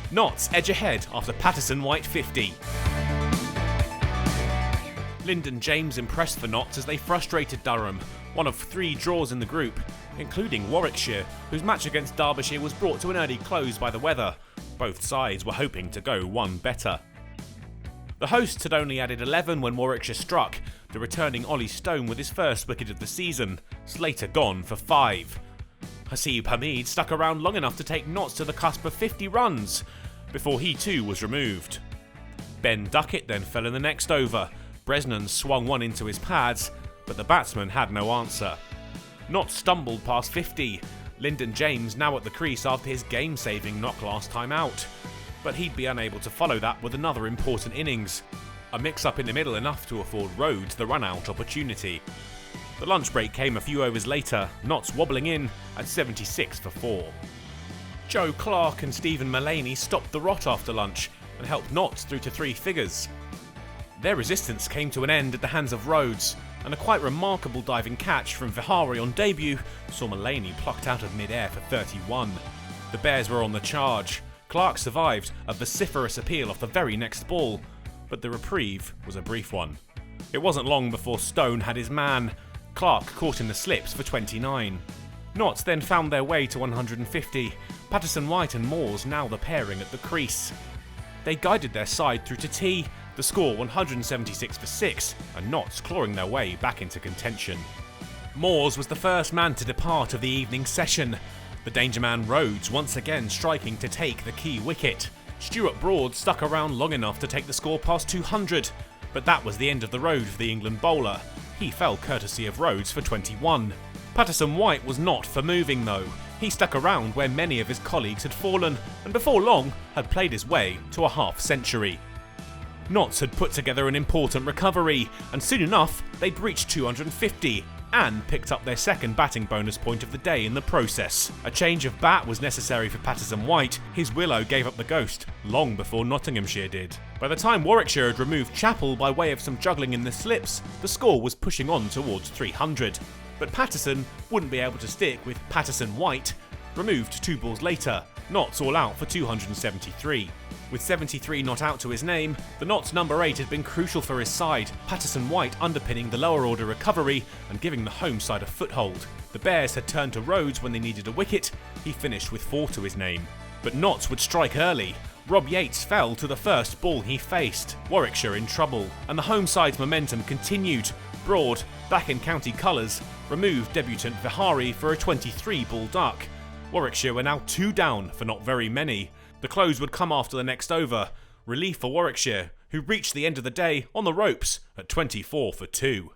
Notts edge ahead after Patterson-White 50. Lyndon James impressed for Notts as they frustrated Durham, one of 3 draws in the group, including Warwickshire, whose match against Derbyshire was brought to an early close by the weather. Both sides were hoping to go one better. The hosts had only added 11 when Warwickshire struck, the returning Ollie Stone with his first wicket of the season, Slater gone for 5. Haseeb Hameed stuck around long enough to take Notts to the cusp of 50 runs, before he too was removed. Ben Duckett then fell in the next over. Bresnan swung one into his pads, but the batsman had no answer. Notts stumbled past 50, Lyndon James now at the crease after his game-saving knock last time out. But he'd be unable to follow that with another important innings. A mix-up in the middle enough to afford Rhodes the run-out opportunity. The lunch break came a few overs later, Notts wobbling in at 76 for 4. Joe Clark and Stephen Mullaney stopped the rot after lunch and helped Notts through to 3 figures. Their resistance came to an end at the hands of Rhodes, and a quite remarkable diving catch from Vihari on debut saw Mullaney plucked out of mid-air for 31. The Bears were on the charge. Clark survived a vociferous appeal off the very next ball, but the reprieve was a brief one. It wasn't long before Stone had his man. Clark caught in the slips for 29. Notts then found their way to 150, Patterson-White and Moores now the pairing at the crease. They guided their side through to tea, the score 176 for 6, and Notts clawing their way back into contention. Moores was the first man to depart of the evening session, the danger man Rhodes once again striking to take the key wicket. Stuart Broad stuck around long enough to take the score past 200, but that was the end of the road for the England bowler. He fell courtesy of Rhodes for 21. Patterson-White was not for moving though. He stuck around where many of his colleagues had fallen, and before long had played his way to a half-century. Notts had put together an important recovery, and soon enough they'd reached 250, and picked up their second batting bonus point of the day in the process. A change of bat was necessary for Patterson-White. His willow gave up the ghost long before Nottinghamshire did. By the time Warwickshire had removed Chappell by way of some juggling in the slips, the score was pushing on towards 300. But Patterson wouldn't be able to stick with Patterson-White. Removed 2 balls later, Notts all out for 273. With 73 not out to his name, the Notts number 8 had been crucial for his side, Patterson-White underpinning the lower order recovery and giving the home side a foothold. The Bears had turned to Rhodes when they needed a wicket. He finished with 4 to his name. But Notts would strike early. Rob Yates fell to the first ball he faced. Warwickshire in trouble, and the home side's momentum continued. Broad, back in county colours, removed debutant Vihari for a 23-ball duck. Warwickshire were now 2 down for not very many. The close would come after the next over. Relief for Warwickshire, who reached the end of the day on the ropes at 24 for 2.